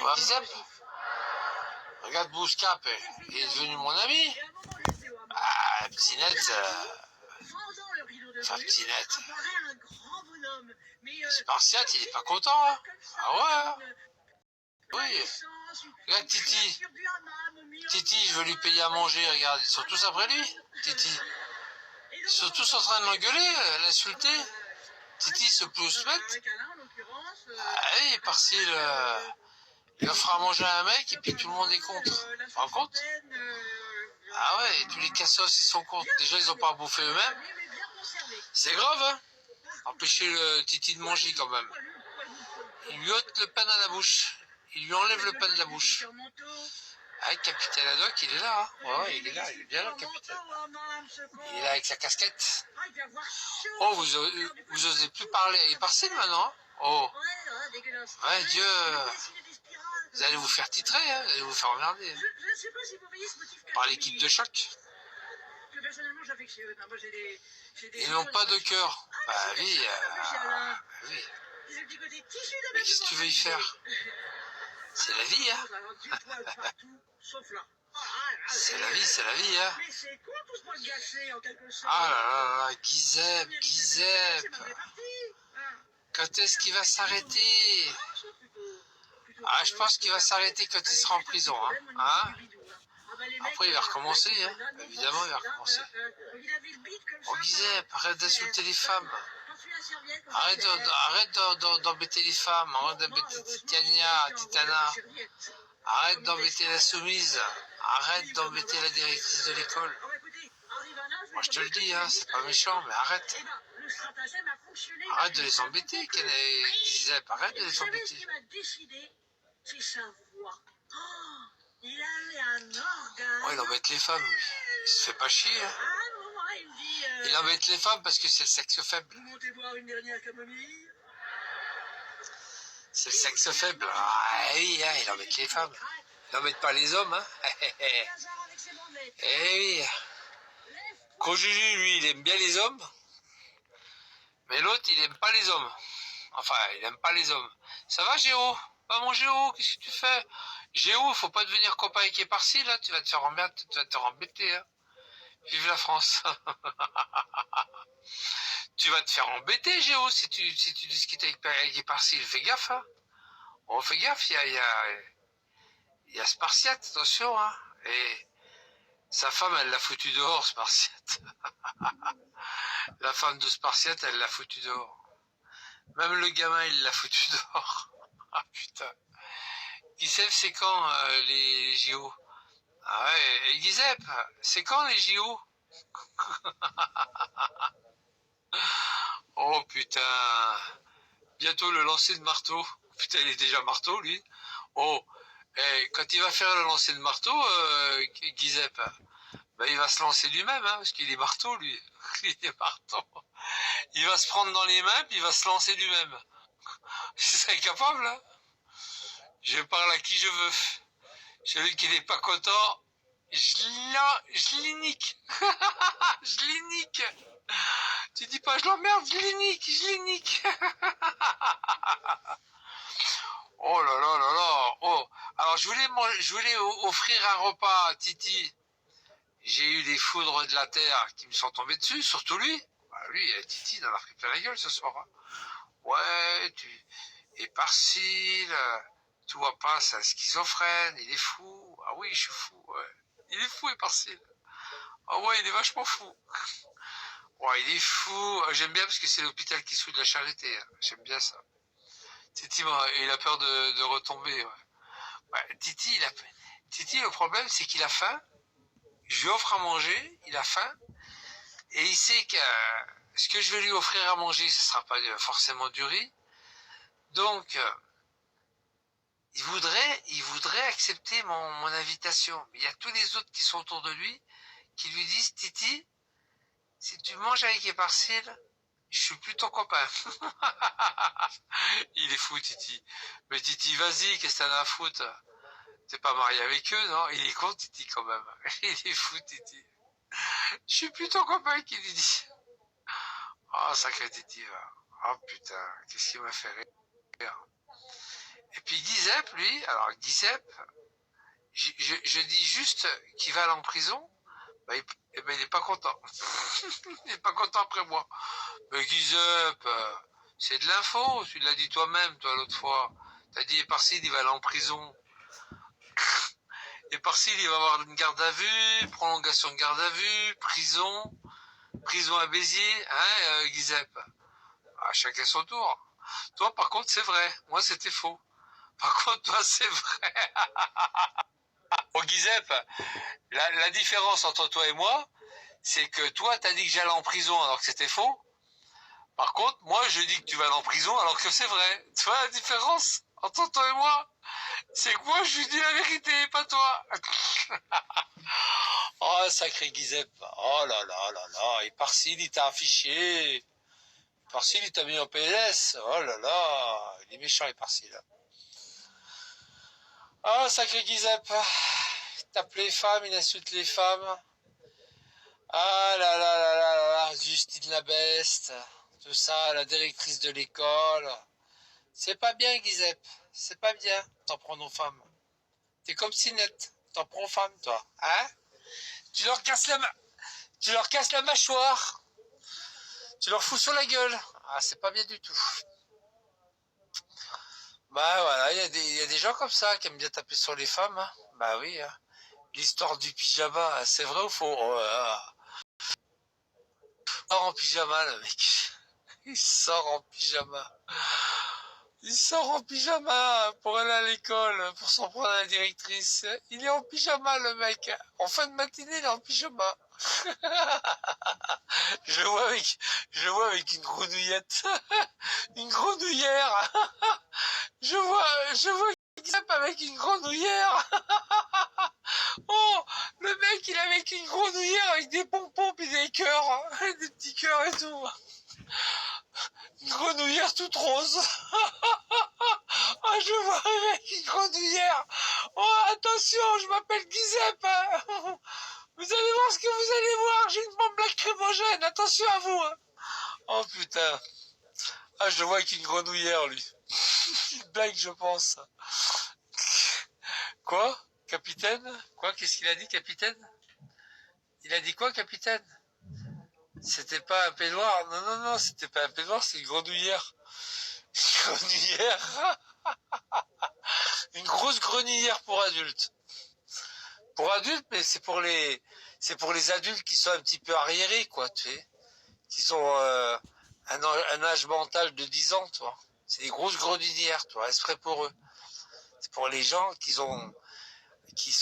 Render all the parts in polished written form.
Ouais, Zep, regarde Bouscap, il est devenu mon ami. Ah, Ptinette, enfin Ptinette. Spartiate, il est pas content, hein. Ah ouais, hein. Oui. Regarde Titi. Titi, je veux lui payer à manger, regarde, ils sont tous après lui, Titi. Ils sont tous en train de l'engueuler, l'insulter. Titi se pousse mettre. Ah oui, par-ci, il offre à manger à un mec et puis tout le monde est contre. Tu te rends compte? Ah ouais, tous les cassos ils sont contre. Déjà ils ont pas à bouffer eux-mêmes. C'est grave, hein? Empêcher le Titi de manger quand même. Il lui ôte le pain à la bouche. Il lui enlève le pain de la bouche. Ah, le capitaine Haddock, il est là, hein? Ouais, il est là, il est bien là, le capitaine. Il est là avec sa casquette. Oh, vous osez plus parler. Il est parti maintenant, hein? Oh. Ouais, Dieu. Vous allez vous faire titrer, hein? Vous allez vous faire emmerder. Hein? Par l'équipe de choc. Ils n'ont pas de cœur. Bah oui, oui. Mais qu'est-ce que tu veux y faire? C'est la vie, hein? C'est la vie, hein? Ah là là là, Guizep. Quand est-ce qu'il va s'arrêter? Ah, je pense qu'il va s'arrêter quand il sera en prison, hein? Après, il va recommencer, hein? Évidemment, il va recommencer. Oh, Guizep, arrête d'insulter les femmes. Arrête d'embêter les femmes. Arrête d'embêter Titana. Arrête d'embêter la soumise. Arrête d'embêter la directrice de l'école. Moi, je te le dis, hein, c'est pas méchant, mais arrête. Arrête de les embêter, Guizep. Arrête de les embêter. Oh, il embête les femmes, lui. Il se fait pas chier, hein. Il embête les femmes parce que c'est le sexe faible. C'est le sexe faible. Ah oui, hein, il embête les femmes. Il n'embête pas les hommes, hein. Eh oui. Cojuju, lui, il aime bien les hommes. Mais l'autre, il aime pas les hommes. Enfin, il aime pas les hommes. Ça va, Géo? Pas mon Géo, qu'est-ce que tu fais? Géo, faut pas devenir copain avec Éparcy, là. Tu vas te faire embêter, hein. Vive la France. Tu vas te faire embêter, Géo, si tu discutes avec Éparcy. Fais gaffe, hein. Oh, fais gaffe, il y a Spartiate, attention, hein. Et sa femme, elle l'a foutu dehors, Spartiate. La femme de Spartiate, elle l'a foutu dehors. Même le gamin, il l'a foutu dehors. Ah putain. Guizep, c'est quand les JO? Ah ouais, Guizep, c'est quand les JO? Oh putain. Bientôt le lancer de marteau. Putain, il est déjà marteau, lui. Oh, quand il va faire le lancer de marteau, Guizep, ben, il va se lancer lui-même, hein, parce qu'il est marteau, lui. Il est marteau. Il va se prendre dans les mains, puis il va se lancer lui-même. Je serais capable, hein. Je parle à qui je veux. Celui qui n'est pas content, je l'inique. Je l'inique. Tu dis pas je l'emmerde, je l'inique. Oh là là là là. Oh. Alors je voulais offrir un repas à Titi. J'ai eu des foudres de la terre qui me sont tombées dessus, surtout lui. Bah lui, Titi, il en a pris plein la gueule ce soir. Hein. Ouais, et par-ci, tu vois pas, c'est un schizophrène, il est fou. Ah oui, je suis fou, ouais. Il est fou et par-ci. Ah ouais, il est vachement fou. Ouais, il est fou. J'aime bien parce que c'est l'hôpital qui soude la charité. Hein. J'aime bien ça. Titi, il a peur de retomber. Ouais. Ouais, Titi, le problème, c'est qu'il a faim. Je lui offre à manger, il a faim. Et il sait que ce que je vais lui offrir à manger, ce ne sera pas forcément du riz. Donc, il voudrait accepter mon invitation. Mais il y a tous les autres qui sont autour de lui qui lui disent, Titi, si tu manges avec Éparcile, je suis plus ton copain. Il est fou, Titi. Mais Titi, vas-y, qu'est-ce que t'en as à foutre? T'es pas marié avec eux, non? Il est con, Titi, quand même. Il est fou, Titi. Je suis plus ton copain, qui lui dit. Oh, sacré Titi, là. Oh, putain, qu'est-ce qui m'a fait rire. Et puis Giuseppe, lui, alors Giuseppe, je dis juste qu'il va aller en prison, bah, il n'est pas content. Il n'est pas content après moi. Mais Giuseppe, c'est de l'info, tu l'as dit toi-même, toi, l'autre fois. T'as dit, Parcille, il va aller en prison. Et Parcille, il va avoir une garde à vue, prolongation de garde à vue, prison à Béziers, hein, Giuseppe. Ah, chacun son tour. Toi, par contre, c'est vrai. Moi, c'était faux. Par contre, toi, c'est vrai. Bon, Giuseppe, la différence entre toi et moi, c'est que toi, t'as dit que j'allais en prison alors que c'était faux. Par contre, moi, je dis que tu vas aller en prison alors que c'est vrai. Tu vois la différence entre toi et moi? C'est que moi, je lui dis la vérité, pas toi. Oh, sacré Giuseppe. Oh là là là là. Et Parcille, il t'a affiché. Parcille, il t'a mis en PLS. Oh là là. Il est méchant, les Parcille. Oh, sacré Giuseppe. Il tape les femmes, il insulte les femmes. Ah là là là là là là. Justine la Beste. Tout ça, la directrice de l'école. C'est pas bien, Giuseppe. C'est pas bien. T'en prends nos femmes. T'es comme Sinette. T'en prends aux femmes, toi. Hein? Tu leur casses la mâchoire. Tu leur fous sur la gueule. Ah, c'est pas bien du tout. Bah voilà, il y a des gens comme ça qui aiment bien taper sur les femmes. Hein. Bah oui. Hein. L'histoire du pyjama, c'est vrai ou faux? Oh, il sort en pyjama, le mec. Il sort en pyjama. Il sort en pyjama pour aller à l'école, pour s'en prendre à la directrice. Il est en pyjama, le mec. En fin de matinée, il est en pyjama. Je le vois avec une grenouillette. Une grenouillère. Je vois Giuseppe avec une grenouillère. Oh, le mec, il est avec une grenouillère avec des pompons et des cœurs. Des petits cœurs et tout. Une grenouillère toute rose. Oh, je vois avec une grenouillère. Oh, attention, je m'appelle Giuseppe. Vous allez voir ce que vous allez voir. J'ai une bombe lacrymogène. Attention à vous. Oh putain. Ah, je le vois avec une grenouillère, lui. Une blague, je pense. Quoi? Capitaine? Quoi? Qu'est-ce qu'il a dit, capitaine? Il a dit quoi, capitaine? C'était pas un peignoir? Non, non, non, c'était pas un peignoir, c'est une grenouillère. Une grenouillère? Une grosse grenouillère pour adultes. Pour adultes, mais c'est pour les adultes qui sont un petit peu arriérés, quoi, tu sais. Qui sont, un âge mental de 10 ans, toi. C'est des grosses grenouillères, toi, exprès pour eux. C'est pour les gens qui ont, je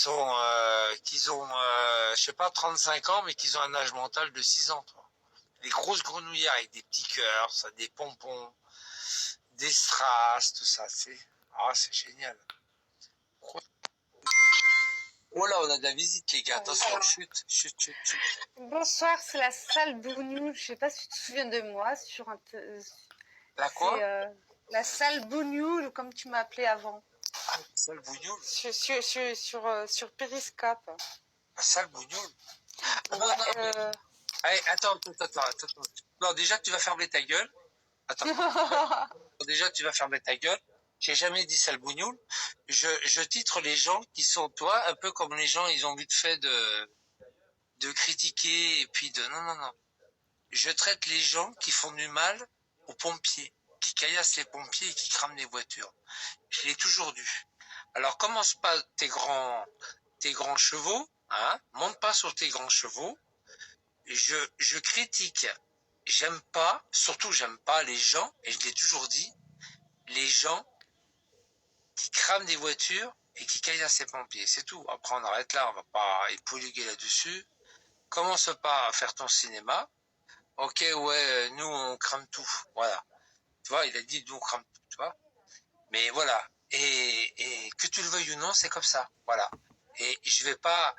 sais pas, 35 ans, mais qui ont un âge mental de 6 ans, toi. Les grosses grenouillères avec des petits cœurs, ça, des pompons, des strass, tout ça, c'est génial. Oh là, on a de la visite, les gars. Attention, chute, chute, chute, chute. Bonsoir, c'est la salle Bougnoul. Je sais pas si tu te souviens de moi. La quoi? La salle Bougnoul, comme tu m'as appelé avant. Ah, la salle Bougnoul? Sur Periscope. La salle Bougnoul? Ah, Ouais, non. Allez, attends. Non, déjà, tu vas fermer ta gueule. Attends. Déjà, tu vas fermer ta gueule. J'ai jamais dit salle Bougnoul. Je titre les gens qui sont, toi, un peu comme les gens, ils ont vite fait de critiquer et puis de... Non, non, non. Je traite les gens qui font du mal aux pompiers, qui caillassent les pompiers et qui crament les voitures. Je l'ai toujours dit. Alors, commence pas tes grands chevaux, hein, monte pas sur tes grands chevaux. Je critique, surtout j'aime pas les gens, et je l'ai toujours dit, les gens qui crament des voitures et qui caillassent les pompiers, c'est tout. Après on arrête là, on va pas épouiller là-dessus. Commence pas à faire ton cinéma. Ok, ouais, nous on crame tout, voilà. Tu vois, il a dit nous on crame tout, tu vois. Mais voilà, et que tu le veuilles ou non, c'est comme ça, voilà. Et je vais pas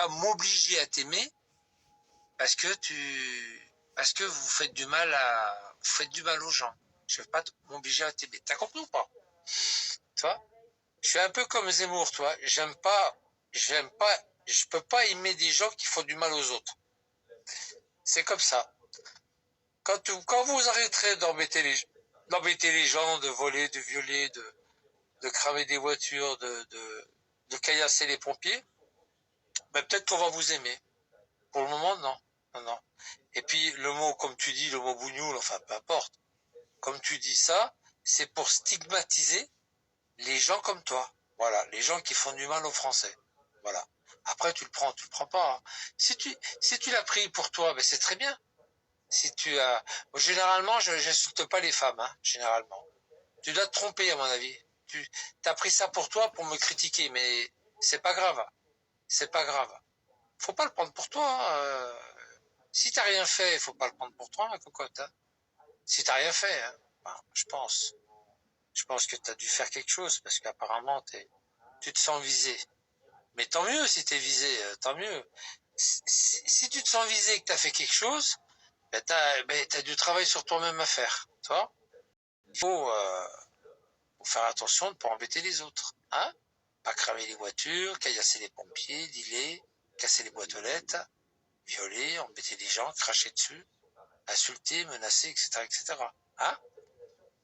m'obliger à t'aimer parce que vous faites du mal aux gens. Je vais pas m'obliger à t'aimer. T'as compris ou pas? Tu vois? Je suis un peu comme Zemmour, tu vois. Je peux pas aimer des gens qui font du mal aux autres. C'est comme ça. Quand vous arrêterez d'embêter les gens, d'embêter les gens, de voler, de violer, de cramer des voitures, de caillasser les pompiers, ben peut-être qu'on va vous aimer. Pour le moment, non. Non, non. Et puis, le mot, comme tu dis, le mot bougnoul, enfin, peu importe. Comme tu dis ça, c'est pour stigmatiser les gens comme toi. Voilà, les gens qui font du mal aux Français. Voilà. Après, tu le prends pas. Hein. Si tu l'as pris pour toi, ben c'est très bien. Si tu as, généralement, j'insulte pas les femmes, hein, généralement. Tu dois te tromper, à mon avis. Tu as pris ça pour toi pour me critiquer, mais c'est pas grave. C'est pas grave. Faut pas le prendre pour toi. Hein. Si t'as rien fait, faut pas le prendre pour toi, la cocotte. Hein. Si t'as rien fait, hein. Enfin, je pense. Je pense que t'as dû faire quelque chose parce qu'apparemment tu te sens visé. Mais tant mieux si t'es visé, tant mieux. Si tu te sens visé et que t'as fait quelque chose, ben t'as du travail sur toi-même à faire. Tu vois? Il faut faire attention de ne pas embêter les autres. Hein? Pas cramer les voitures, caillasser les pompiers, dealer, casser les boîtes aux lettres, violer, embêter les gens, cracher dessus, insulter, menacer, etc., etc. Hein?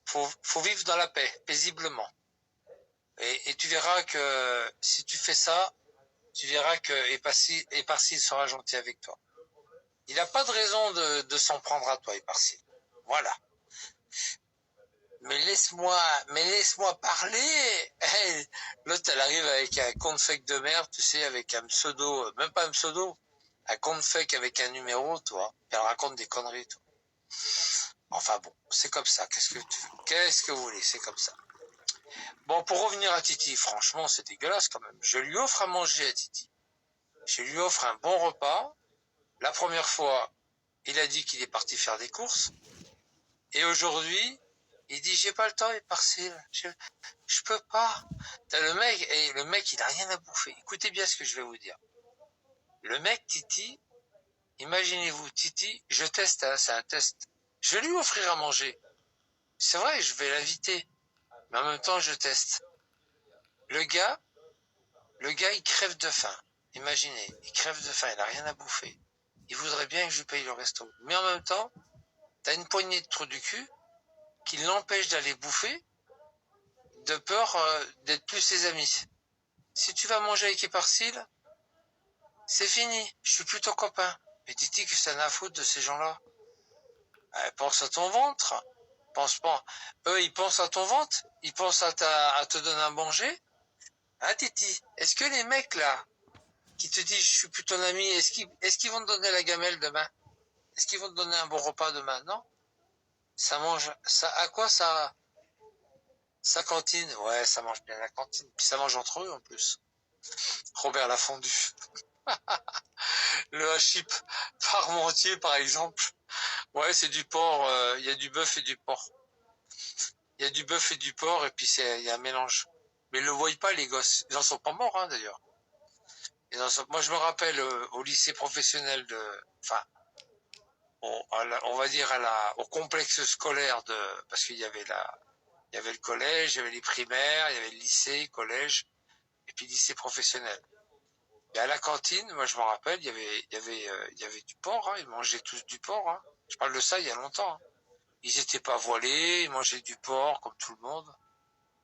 Faut vivre dans la paix, paisiblement. Et tu verras que si tu fais ça, tu verras que Éparsil sera gentil avec toi. Il n'a pas de raison de s'en prendre à toi, Éparsil. Voilà. Mais laisse-moi parler. Hey, l'autre, elle arrive avec un compte fake de merde, tu sais, avec un pseudo, même pas un pseudo, un compte fake avec un numéro, toi. Elle raconte des conneries, toi. Enfin bon, c'est comme ça. Qu'est-ce que vous voulez, c'est comme ça. Bon, pour revenir à Titi, franchement, c'est dégueulasse quand même. Je lui offre à manger à Titi. Je lui offre un bon repas. La première fois, il a dit qu'il est parti faire des courses. Et aujourd'hui, il dit, j'ai pas le temps, Éparsil. Je peux pas. T'as le mec, il a rien à bouffer. Écoutez bien ce que je vais vous dire. Le mec, Titi, imaginez-vous, Titi, je teste, hein, c'est un test. Je vais lui offrir à manger. C'est vrai, je vais l'inviter. Mais en même temps, je teste. Le gars, il crève de faim. Imaginez, il crève de faim, il a rien à bouffer. Il voudrait bien que je lui paye le resto. Mais en même temps, t'as une poignée de trous du cul qui l'empêche d'aller bouffer de peur d'être plus ses amis. Si tu vas manger avec Éparsil, c'est fini, je suis plus ton copain. Mais dis-tu que c'est la faute de ces gens-là. Pense à ton ventre. Pense pas. Eux, ils pensent à ton ventre. Ils pensent à te donner à manger. Hein, Titi? Est-ce que les mecs, là, qui te disent, je suis plus ton ami, est-ce qu'ils vont te donner la gamelle demain? Est-ce qu'ils vont te donner un bon repas demain? Non? Ça mange, à quoi ça, sa cantine? Ouais, ça mange bien la cantine. Puis ça mange entre eux, en plus. Robert Lafondu. Le hachip parmentier, par exemple. Ouais, c'est du porc. Il y a du bœuf et du porc. Il y a du bœuf et du porc, et puis il y a un mélange. Mais ils le voient pas, les gosses. Ils en sont pas morts, hein, d'ailleurs. Moi, je me rappelle au lycée professionnel enfin, on va dire au complexe scolaire parce qu'il y avait il y avait le collège, il y avait les primaires, il y avait le lycée, collège, et puis lycée professionnel. Et à la cantine, moi je me rappelle, il y avait du porc, hein, ils mangeaient tous du porc. Hein. Je parle de ça il y a longtemps. Hein. Ils étaient pas voilés, ils mangeaient du porc comme tout le monde.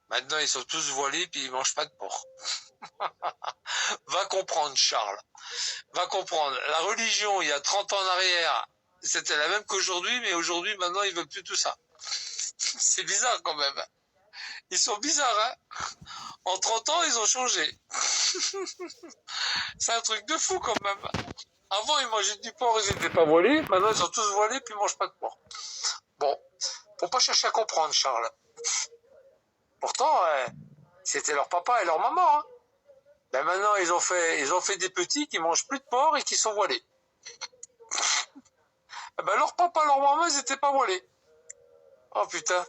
Maintenant ils sont tous voilés puis ils mangent pas de porc. Va comprendre, Charles. Va comprendre. La religion, il y a 30 ans en arrière, c'était la même qu'aujourd'hui, mais aujourd'hui, maintenant, ils veulent plus tout ça. C'est bizarre quand même. Ils sont bizarres, hein. En 30 ans, ils ont changé. C'est un truc de fou quand même. Avant, ils mangeaient du porc, ils n'étaient pas voilés. Maintenant, ils sont tous voilés, puis ils mangent pas de porc. Bon, faut pas chercher à comprendre, Charles. Pourtant, c'était leur papa et leur maman. Hein. Ben maintenant, ils ont fait des petits qui mangent plus de porc et qui sont voilés. Ben leur papa, leur maman, ils étaient pas voilés. Oh putain.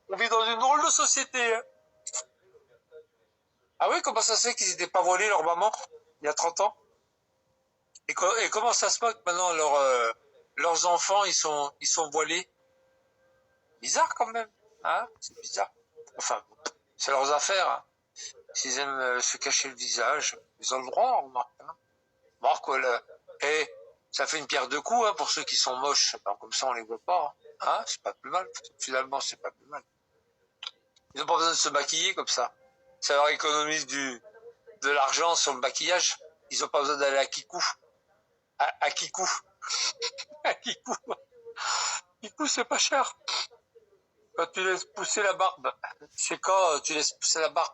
On vit dans une drôle de société. Hein. Ah oui, comment ça se fait qu'ils n'étaient pas voilés, leur maman, il y a 30 ans? Et comment ça se passe que maintenant leurs enfants, ils sont voilés? Bizarre quand même. Hein? C'est bizarre. Enfin, c'est leurs affaires. Hein. S'ils aiment se cacher le visage, ils ont le droit, on remarque. Hein. Marc, ça fait une pierre deux coups hein, pour ceux qui sont moches. Ben, comme ça, on les voit pas. Hein, c'est pas plus mal. Finalement, c'est pas plus mal. Ils n'ont pas besoin de se maquiller comme ça. Ça leur économise de l'argent sur le maquillage. Ils n'ont pas besoin d'aller à Kikou. À Kikou. À Kikou. Kikou, c'est pas cher. Quand tu laisses pousser la barbe. C'est quand tu laisses pousser la barbe.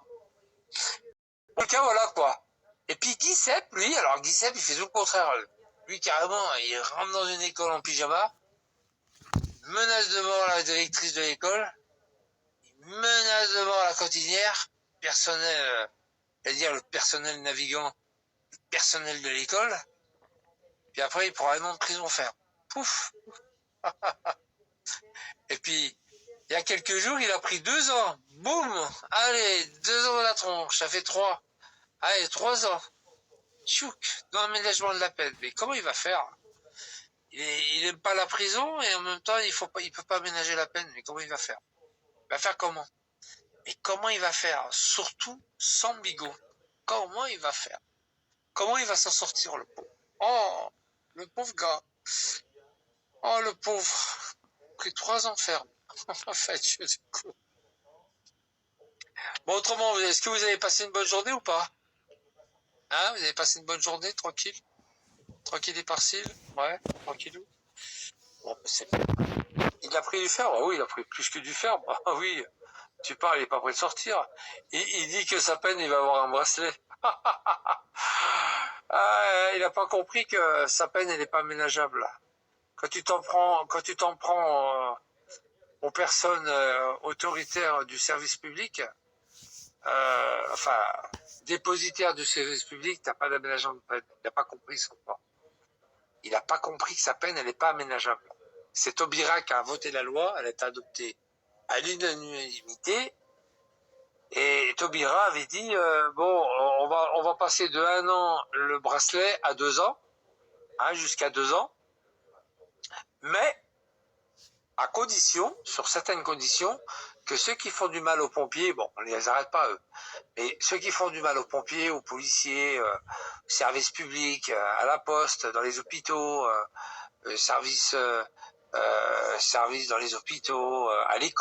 En tout cas, voilà quoi. Et puis Guisep, lui, alors Guisep, il fait tout le contraire. Lui, carrément, il rentre dans une école en pyjama, menace de mort la directrice de l'école, menace de mort la cantinière, personnel, c'est-à-dire le personnel navigant, le personnel de l'école, puis après, il pourra aller en prison ferme. Pouf. Et puis, il y a quelques jours, il a pris 2 ans. Boum. Allez, 2 ans dans la tronche, ça fait 3. Allez, 3 ans. Tchouk, dans l'aménagement de la peine. Mais comment il va faire? Il aime pas la prison et en même temps, il peut pas aménager la peine. Mais comment il va faire? Il va faire comment? Mais comment il va faire? Surtout sans bigot. Comment il va faire? Comment il va s'en sortir, le pauvre? Oh, le pauvre gars. Oh, le pauvre. Pris 3 ans ferme. En fait, je sais quoi. Bon, autrement, est-ce que vous avez passé une bonne journée ou pas? Hein, vous avez passé une bonne journée, tranquille? Tranquille et partiel? Ouais, tranquillou. Bon, c'est... Il a pris du ferme? Ah oui, il a pris plus que du ferme. Ah oui, tu parles, il est pas prêt de sortir. Il dit que sa peine, il va avoir un bracelet. Ah, il a pas compris que sa peine, elle est pas ménageable. Quand tu t'en prends aux personnes autoritaires du service public, enfin, dépositaires du service public, t'as pas d'aménagement de peine. Il n'a pas compris son point. Il n'a pas compris que sa peine, elle n'est pas aménageable. C'est Taubira qui a voté la loi, elle a été adoptée à l'unanimité, et Taubira avait dit, bon, on va passer de 1 an le bracelet à 2 ans, hein, jusqu'à 2 ans, mais à condition, sur certaines conditions, que ceux qui font du mal aux pompiers, bon, on les arrête pas eux, mais ceux qui font du mal aux pompiers, aux policiers, aux services publics, à la poste, dans les hôpitaux, service dans les hôpitaux, à l'école,